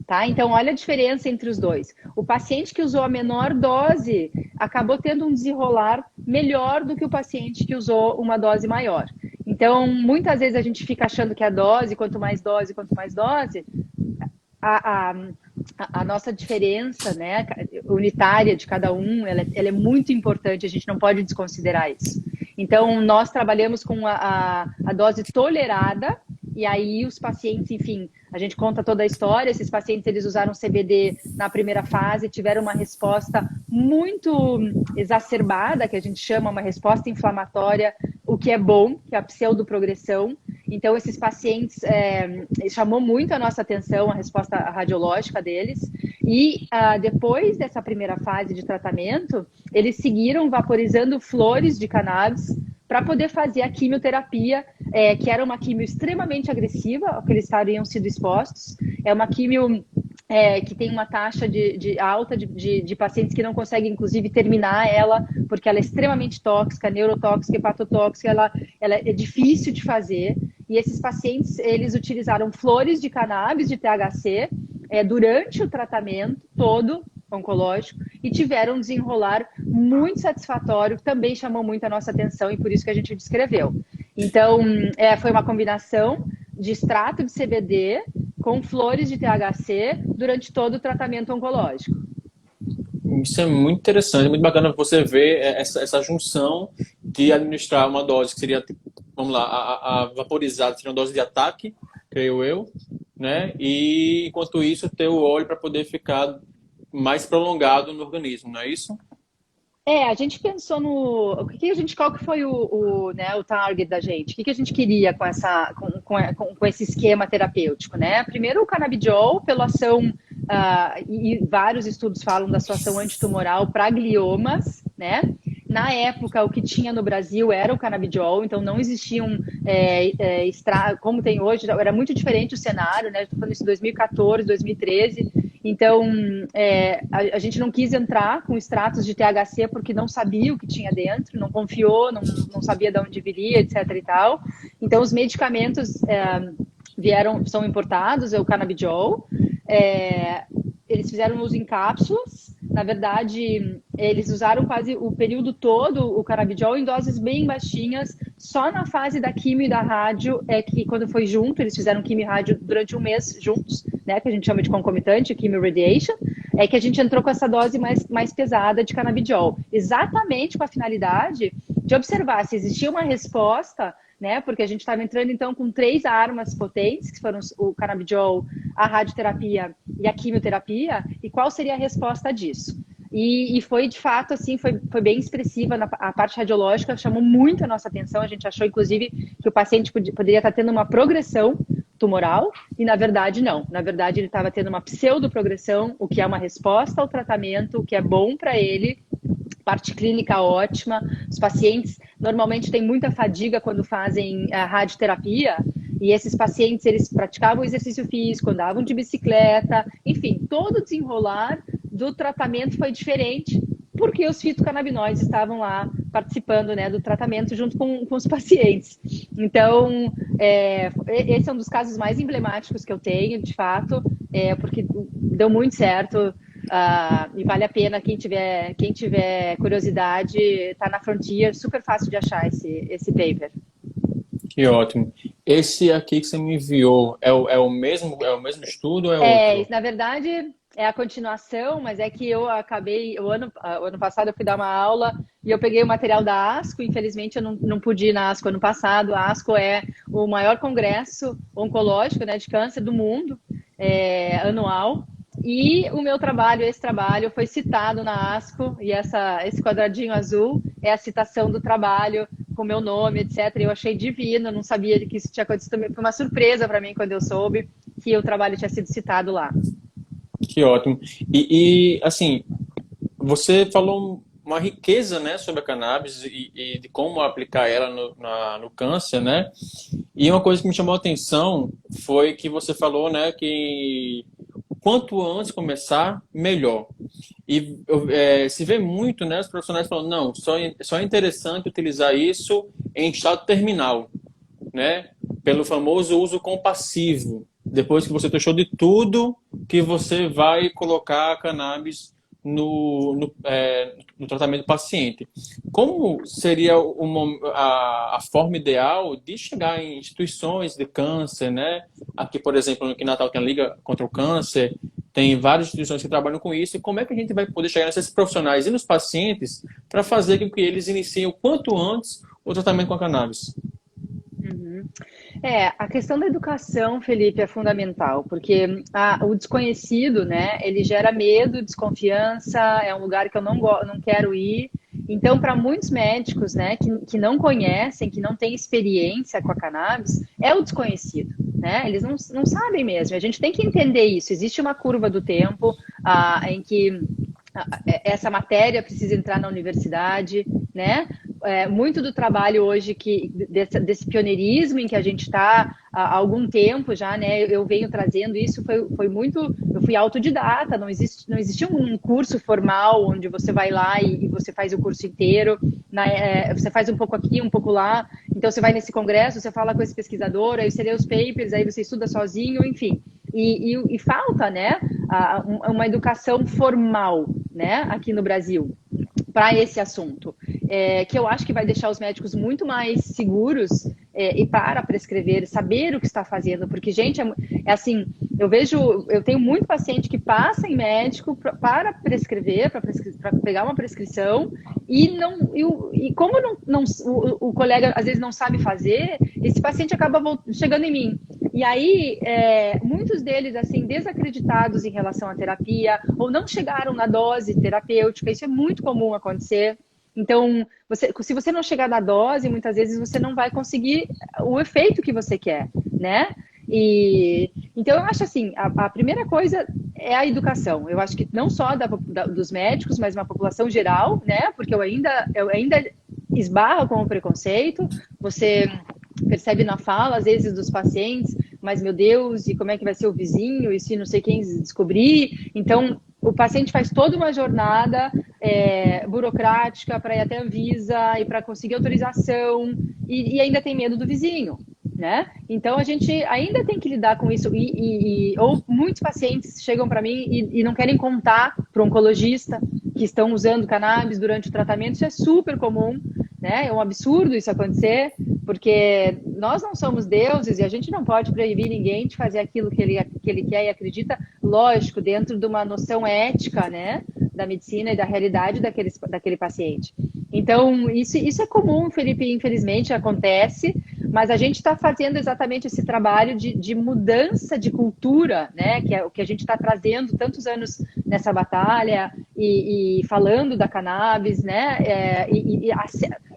Tá? Então, olha a diferença entre os dois. O paciente que usou a menor dose acabou tendo um desenrolar melhor do que o paciente que usou uma dose maior. Então, muitas vezes a gente fica achando que a dose, quanto mais dose, a nossa diferença, né, unitária de cada um, ela é muito importante, a gente não pode desconsiderar isso. Então, nós trabalhamos com a dose tolerada, e aí os pacientes, enfim, a gente conta toda a história. Esses pacientes, eles usaram CBD na primeira fase, tiveram uma resposta muito exacerbada, que a gente chama uma resposta inflamatória, o que é bom, que é a pseudoprogressão. Então, esses pacientes, chamou muito a nossa atenção a resposta radiológica deles. E depois dessa primeira fase de tratamento, eles seguiram vaporizando flores de cannabis para poder fazer a quimioterapia, que era uma quimio extremamente agressiva, ao que eles estariam sido expostos. É uma quimio que tem uma taxa alta de pacientes que não conseguem, inclusive, terminar ela, porque ela é extremamente tóxica, neurotóxica, hepatotóxica, ela é difícil de fazer. E esses pacientes, eles utilizaram flores de cannabis, de THC, durante o tratamento todo oncológico, e tiveram um desenrolar muito satisfatório, que também chamou muito a nossa atenção, e por isso que a gente descreveu. Então, foi uma combinação de extrato de CBD com flores de THC durante todo o tratamento oncológico. Isso é muito interessante, é muito bacana você ver essa junção de administrar uma dose que seria tipo, vamos lá, a vaporizada seria uma dose de ataque, creio eu, né? E enquanto isso, ter o óleo para poder ficar mais prolongado no organismo, não é isso? A gente pensou no. Qual que foi né, o target da gente? O que a gente queria com esse esquema terapêutico, né? Primeiro, o canabidiol, pela ação, e vários estudos falam da sua ação antitumoral para gliomas, né? Na época, o que tinha no Brasil era o canabidiol, então não existiam como tem hoje, era muito diferente o cenário, né? Estou falando isso em 2014, 2013. Então, a gente não quis entrar com extratos de THC porque não sabia o que tinha dentro, não confiou, não sabia de onde viria, etc. e tal. Então, os medicamentos são importados, é o canabidiol. Eles fizeram uso em cápsulas. Na verdade, eles usaram quase o período todo o canabidiol em doses bem baixinhas. Só na fase da quimio e da rádio, que quando foi junto, eles fizeram quimio e rádio durante um mês juntos, né, que a gente chama de concomitante, quimio radiation, que a gente entrou com essa dose mais pesada de canabidiol. Exatamente com a finalidade de observar se existia uma resposta, né, porque a gente estava entrando, então, com 3 armas potentes, que foram o canabidiol, a radioterapia e a quimioterapia, e qual seria a resposta disso. E foi, de fato, assim, foi bem expressiva. A parte radiológica chamou muito a nossa atenção. A gente achou, inclusive, que o paciente poderia estar tendo uma progressão tumoral, e na verdade não. Na verdade, ele estava tendo uma pseudoprogressão, o que é uma resposta ao tratamento, o que é bom para ele, parte clínica ótima. Os pacientes normalmente têm muita fadiga quando fazem a radioterapia, e esses pacientes, eles praticavam exercício físico, andavam de bicicleta, enfim, todo o desenrolar do tratamento foi diferente, porque os fitocannabinoides estavam lá participando, né, do tratamento junto com os pacientes. Então, esse é um dos casos mais emblemáticos que eu tenho, de fato, porque deu muito certo. E vale a pena, quem tiver curiosidade, tá na Frontier, super fácil de achar esse paper. Que ótimo. Esse aqui que você me enviou é o mesmo estudo ou é outro? Na verdade, é a continuação, mas é que eu acabei, o ano passado eu fui dar uma aula e eu peguei o material da ASCO. Infelizmente eu não pude ir na ASCO ano passado. A ASCO é o maior congresso oncológico, né, de câncer do mundo, anual. E o meu trabalho, esse trabalho, foi citado na ASCO, e esse quadradinho azul é a citação do trabalho com o meu nome, etc. Eu achei divino, não sabia que isso tinha acontecido também. Foi uma surpresa para mim quando eu soube que o trabalho tinha sido citado lá. Que ótimo. E assim, você falou uma riqueza, né, sobre a cannabis e de como aplicar ela no câncer, né? E uma coisa que me chamou a atenção foi que você falou, né, que quanto antes começar, melhor. E se vê muito, né, os profissionais falando, não, só é interessante utilizar isso em estado terminal, né? Pelo famoso uso compassivo. Depois que você testou de tudo, que você vai colocar a cannabis no tratamento do paciente. Como seria a forma ideal de chegar em instituições de câncer, né? Aqui, por exemplo, aqui em Natal tem a Liga contra o Câncer, tem várias instituições que trabalham com isso. E como é que a gente vai poder chegar nesses profissionais e nos pacientes para fazer com que eles iniciem o quanto antes o tratamento com a cannabis? A questão da educação, Felipe, é fundamental, porque o desconhecido, né, ele gera medo, desconfiança, é um lugar que eu não quero ir. Então, para muitos médicos, né, que não conhecem, que não têm experiência com a cannabis, é o desconhecido, né? Eles não sabem mesmo. A gente tem que entender isso. Existe uma curva do tempo em que essa matéria precisa entrar na universidade, né? Muito do trabalho hoje desse pioneirismo em que a gente está há algum tempo já, né? Eu venho trazendo isso, foi muito. Eu fui autodidata, não existia um curso formal onde você vai lá e você faz o curso inteiro, você faz um pouco aqui, um pouco lá. Então você vai nesse congresso, você fala com esse pesquisador, aí você lê os papers, aí você estuda sozinho, enfim. E falta, né, uma educação formal, né, aqui no Brasil para esse assunto, que eu acho que vai deixar os médicos muito mais seguros e para prescrever, saber o que está fazendo, porque, gente, assim, eu tenho muito paciente que passa em médico para prescrever, para pegar uma prescrição, e como o colega às vezes não sabe fazer, esse paciente acaba chegando em mim. E aí, muitos deles, assim, desacreditados em relação à terapia, ou não chegaram na dose terapêutica, isso é muito comum acontecer. Então, se você não chegar na dose, muitas vezes você não vai conseguir o efeito que você quer, né? Então, eu acho assim, a primeira coisa é a educação. Eu acho que não só dos médicos, mas uma população geral, né? Porque eu ainda esbarro com o preconceito. Você percebe na fala, às vezes, dos pacientes, mas, meu Deus, e como é que vai ser o vizinho? E se não sei quem descobrir? Então, o paciente faz toda uma jornada burocrática para ir até a Anvisa e para conseguir autorização e ainda tem medo do vizinho, né? Então a gente ainda tem que lidar com isso ou muitos pacientes chegam para mim e não querem contar para o oncologista que estão usando cannabis durante o tratamento. Isso é super comum, né? É um absurdo isso acontecer, porque nós não somos deuses e a gente não pode proibir ninguém de fazer aquilo que ele quer e acredita, lógico, dentro de uma noção ética, né, da medicina e da realidade daquele paciente. Então, isso é comum, Felipe, infelizmente acontece, mas a gente está fazendo exatamente esse trabalho de mudança de cultura, né, que é o que a gente está trazendo tantos anos nessa batalha e falando da cannabis, né,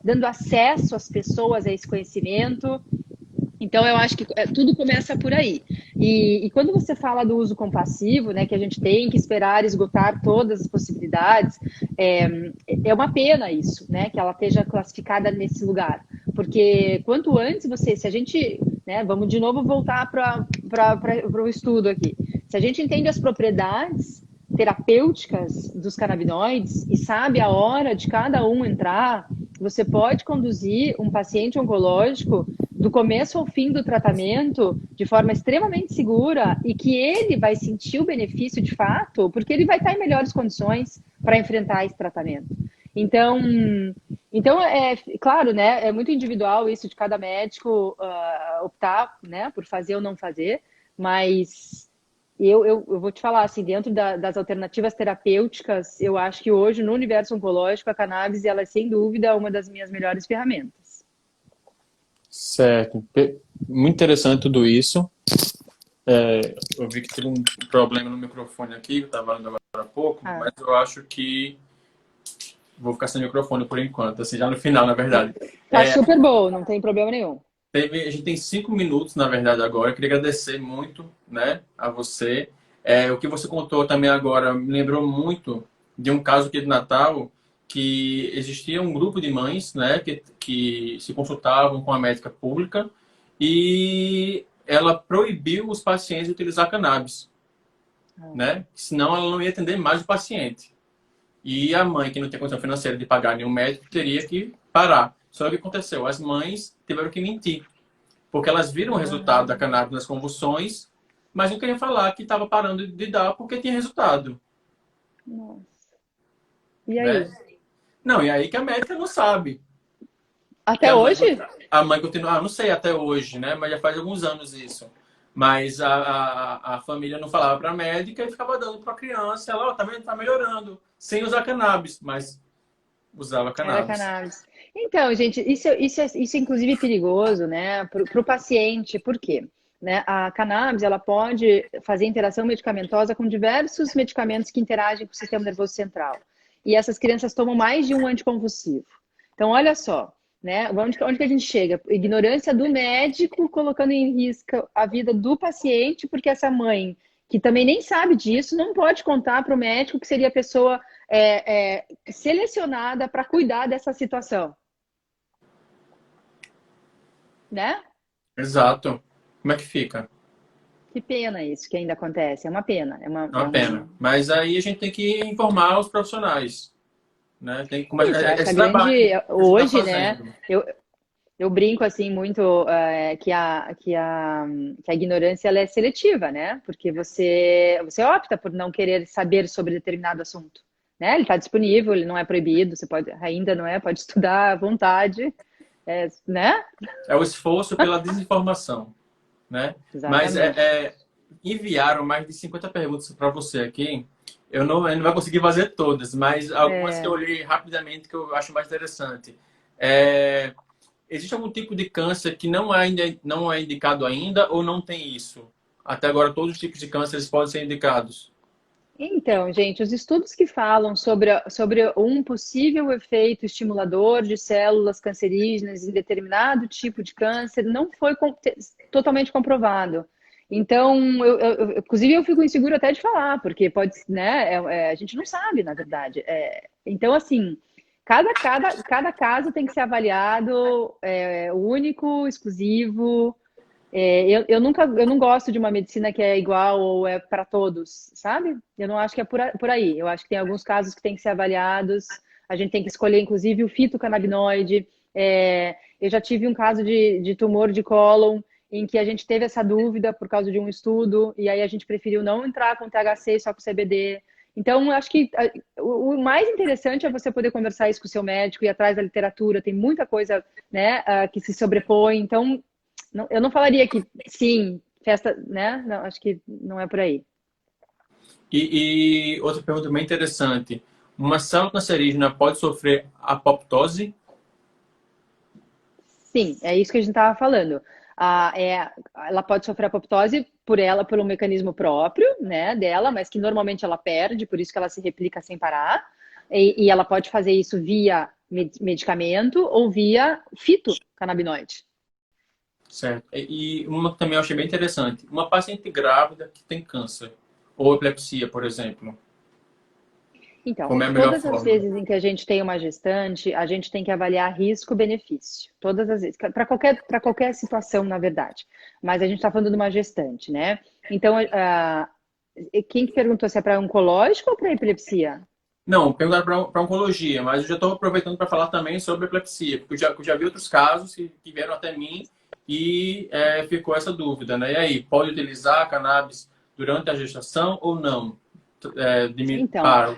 dando acesso às pessoas a esse conhecimento. Então, eu acho que tudo começa por aí. E quando você fala do uso compassivo, né, que a gente tem que esperar esgotar todas as possibilidades, é uma pena isso, né, que ela esteja classificada nesse lugar. Porque quanto antes se a gente, né, vamos de novo voltar para o estudo aqui, se a gente entende as propriedades terapêuticas dos canabinoides e sabe a hora de cada um entrar, você pode conduzir um paciente oncológico do começo ao fim do tratamento de forma extremamente segura e que ele vai sentir o benefício de fato, porque ele vai estar em melhores condições para enfrentar esse tratamento. Então claro, né, é muito individual isso de cada médico optar, né, por fazer ou não fazer, mas eu vou te falar, assim, dentro das alternativas terapêuticas, eu acho que hoje, no universo oncológico, a cannabis, ela é, sem dúvida, uma das minhas melhores ferramentas. Certo. Muito interessante tudo isso. Eu vi que teve um problema no microfone aqui, que eu estava falando agora há pouco, mas eu acho que vou ficar sem microfone por enquanto, assim, já no final, na verdade. Tá super bom, não tem problema nenhum. A gente tem 5 minutos, na verdade, agora. Eu queria agradecer muito, né, a você. O que você contou também agora me lembrou muito de um caso aqui de Natal, que existia um grupo de mães, né, que se consultavam com a médica pública e ela proibiu os pacientes de utilizar cannabis, né? Senão ela não ia atender mais o paciente. E a mãe, que não tem condição financeira de pagar nenhum médico, teria que parar. Só que o que aconteceu? As mães tiveram que mentir, porque elas viram o resultado da cannabis nas convulsões, mas não queriam falar que estava parando de dar porque tinha resultado. Nossa. E aí? Né? Não, e aí que a médica não sabe. Até hoje? A mãe continua, não sei até hoje, né? Mas já faz alguns anos isso. Mas a família não falava para a médica e ficava dando para a criança. Ela, tá vendo? Tá melhorando. Sem usar cannabis, mas usava cannabis. Era cannabis. Então, gente, isso é inclusive perigoso, né, para o paciente. Por quê? Né, a cannabis, ela pode fazer interação medicamentosa com diversos medicamentos que interagem com o sistema nervoso central. E essas crianças tomam mais de um anticonvulsivo. Então, olha só, né, onde que a gente chega? Ignorância do médico colocando em risco a vida do paciente, porque essa mãe, que também nem sabe disso, não pode contar para o médico que seria a pessoa selecionada para cuidar dessa situação. Né? Exato. Como é que fica? Que pena isso que ainda acontece. É uma pena. É uma pena. Mas aí a gente tem que informar os profissionais. Né? Tem como isso, esse trabalho que hoje, tá né? Eu brinco assim muito que a ignorância ela é seletiva, né? Porque você opta por não querer saber sobre determinado assunto. Né? Ele está disponível, ele não é proibido, você ainda não pode estudar à vontade, né? É o esforço pela desinformação, né? Exatamente. Mas enviaram mais de 50 perguntas para você aqui. Eu não vou conseguir fazer todas, mas algumas que eu olhei rapidamente que eu acho mais interessante. É, existe algum tipo de câncer que não é indicado ainda ou não tem isso? Até agora, todos os tipos de cânceres podem ser indicados. Então, gente, os estudos que falam sobre um possível efeito estimulador de células cancerígenas em determinado tipo de câncer não foi totalmente comprovado. Então, inclusive, eu fico inseguro até de falar, porque pode, né, a gente não sabe, na verdade. Então, assim, cada caso tem que ser avaliado, único, exclusivo. Eu não gosto de uma medicina que é igual ou é para todos, sabe? Eu não acho que é por aí. Eu acho que tem alguns casos que têm que ser avaliados. A gente tem que escolher, inclusive, o fitocannabinoide. Eu já tive um caso de tumor de cólon em que a gente teve essa dúvida por causa de um estudo, e aí a gente preferiu não entrar com THC, só com CBD. Então, eu acho que o mais interessante é você poder conversar isso com o seu médico, ir atrás da literatura, tem muita coisa, né, que se sobrepõe. Então, eu não falaria que sim, festa, né? Não, acho que não é por aí. E outra pergunta bem interessante. Uma célula cancerígena pode sofrer apoptose? Sim, é isso que a gente estava falando. Ela pode sofrer apoptose por um mecanismo próprio, né, dela, mas que normalmente ela perde, por isso que ela se replica sem parar. E ela pode fazer isso via medicamento ou via fitocannabinoide. Certo. E uma que também eu achei bem interessante. Uma paciente grávida que tem câncer ou epilepsia, por exemplo. Então, Como é a melhor todas as forma? vezes em que a gente tem uma gestante, a gente tem que avaliar risco-benefício. Todas as vezes, para qualquer situação, na verdade. Mas a gente está falando de uma gestante, né? Então, quem que perguntou se é para oncológico ou para epilepsia? Não, perguntaram para oncologia, mas eu já estou aproveitando para falar também sobre epilepsia, porque eu já vi outros casos que vieram até mim e ficou essa dúvida, né? E aí, pode utilizar cannabis durante a gestação ou não? Então, Para.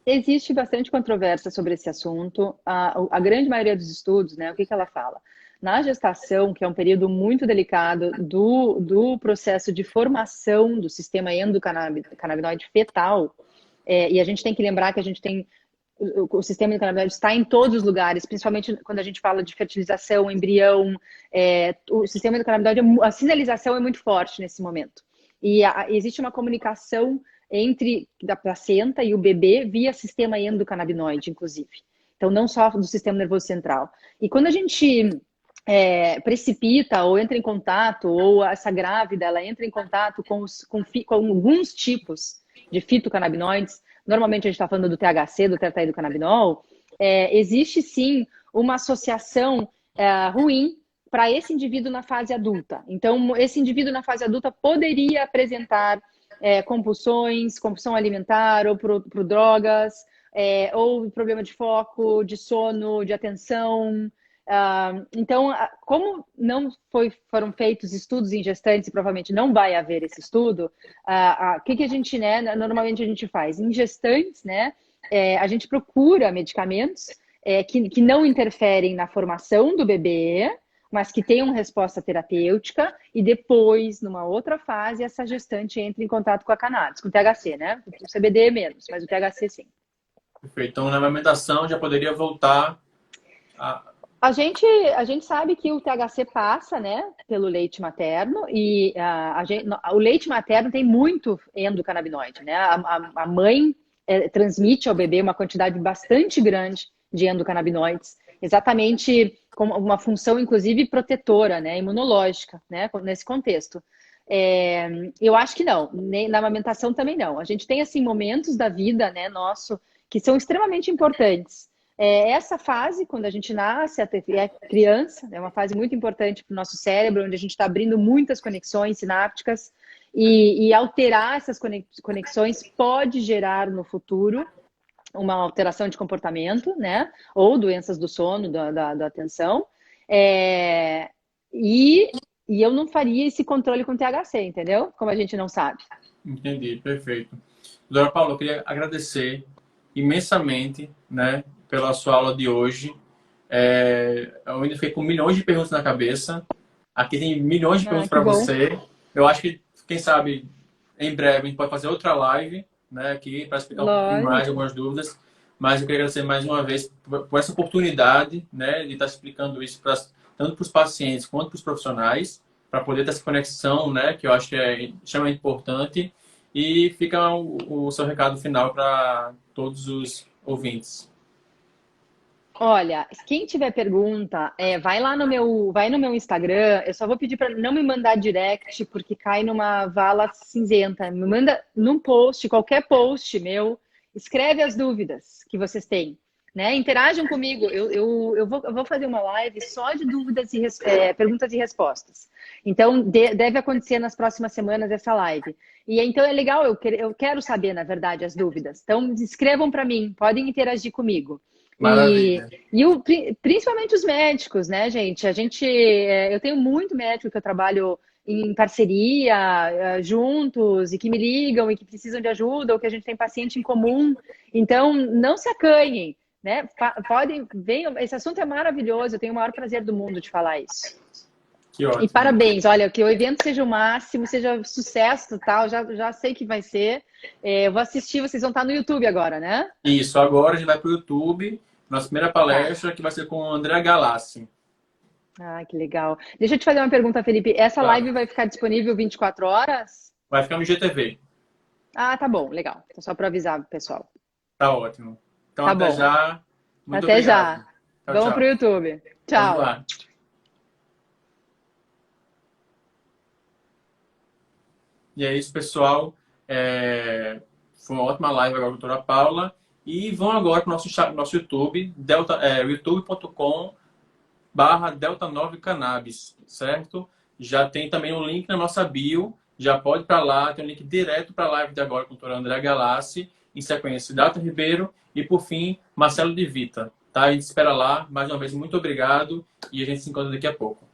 existe bastante controvérsia sobre esse assunto. A grande maioria dos estudos, né, o que ela fala? Na gestação, que é um período muito delicado do processo de formação do sistema endocannabinoide fetal, e a gente tem que lembrar que a gente tem o sistema endocannabinoide está em todos os lugares, principalmente quando a gente fala de fertilização, embrião, o sistema endocannabinoide, a sinalização é muito forte nesse momento. E existe uma comunicação entre da placenta e o bebê via sistema endocannabinoide, inclusive. Então, não só do sistema nervoso central. E quando a gente precipita ou entra em contato, ou essa grávida, ela entra em contato com alguns tipos de fitocannabinoides, normalmente a gente está falando do THC, do tetraidrocannabinol, existe sim uma associação ruim para esse indivíduo na fase adulta. Então, esse indivíduo na fase adulta poderia apresentar compulsão alimentar ou por drogas, ou problema de foco, de sono, de atenção. Então, como não foram feitos estudos em gestantes e provavelmente não vai haver esse estudo, o que a gente, né, normalmente a gente faz? Em gestantes, né, a gente procura medicamentos que não interferem na formação do bebê, mas que tenham resposta terapêutica, e depois, numa outra fase, essa gestante entra em contato com a cannabis, com o THC, né? O CBD é menos, mas o THC sim. Perfeito. Então, na amamentação já poderia voltar a. A gente sabe que o THC passa, né, pelo leite materno, e o leite materno tem muito endocannabinoide, né? A mãe transmite ao bebê uma quantidade bastante grande de endocannabinoides, exatamente como uma função, inclusive, protetora, né, imunológica, né, nesse contexto. Eu acho que não, nem na amamentação também não. A gente tem, assim, momentos da vida, né, nosso, que são extremamente importantes. Essa fase, quando a gente nasce, é criança, é uma fase muito importante para o nosso cérebro, onde a gente está abrindo muitas conexões sinápticas, e alterar essas conexões pode gerar no futuro uma alteração de comportamento, né? Ou doenças do sono, da atenção. E eu não faria esse controle com THC, entendeu? Como a gente não sabe. Entendi, perfeito. Doutora Paula, eu queria agradecer imensamente, né, pela sua aula de hoje. Eu ainda fiquei com milhões de perguntas na cabeça. Aqui tem milhões de perguntas Que para bom. você. Eu acho que quem sabe, em breve, a gente pode fazer outra live, né, aqui, para explicar um pouquinho mais, Lógico. algumas dúvidas. Mas eu queria agradecer mais uma vez por essa oportunidade, né, de estar explicando isso tanto para os pacientes quanto para os profissionais, para poder ter essa conexão, né, que eu acho que é extremamente importante. E fica o seu recado final para todos os ouvintes. Olha, quem tiver pergunta, vai no meu Instagram. Eu só vou pedir para não me mandar direct, porque cai numa vala cinzenta. Me manda num post, qualquer post meu, escreve as dúvidas que vocês têm, né? Interajam comigo. Eu vou fazer uma live só de dúvidas e perguntas e respostas. Então, deve acontecer nas próximas semanas essa live. E então é legal, eu quero saber, na verdade, as dúvidas. Então, escrevam para mim, podem interagir comigo. Maravilha. Principalmente os médicos, né, gente? Eu tenho muito médico que eu trabalho em parceria, juntos, e que me ligam e que precisam de ajuda, ou que a gente tem paciente em comum. Então, não se acanhem, né? Venham, esse assunto é maravilhoso, eu tenho o maior prazer do mundo de falar isso. Que E ótimo. parabéns, olha, que o evento seja o máximo, seja sucesso, tal, já sei que vai ser. Eu vou assistir, vocês vão estar no YouTube agora, né? Isso, agora a gente vai para o YouTube, nossa primeira Tá. palestra, que vai ser com o André Galassi. Ah, que legal. Deixa eu te fazer uma pergunta, Felipe. Essa Claro. live vai ficar disponível 24 horas? Vai ficar no GTV. Ah, tá bom, legal. Então, só para avisar o pessoal. Tá ótimo. Então, Tá até bom. já. Muito Até obrigado. já. Tchau, Vamos pro tchau. YouTube. Vamos Tchau. lá. E é isso, pessoal. Foi uma ótima live agora com a doutora Paula. E vão agora para o nosso YouTube, youtube.com/Delta9Cannabis, certo? Já tem também um link na nossa bio. Já pode ir para lá, tem um link direto para a live de agora com o doutor André Galassi. Em sequência, Data Ribeiro e, por fim, Marcelo de Vita. Tá? A gente espera lá. Mais uma vez, muito obrigado. E a gente se encontra daqui a pouco.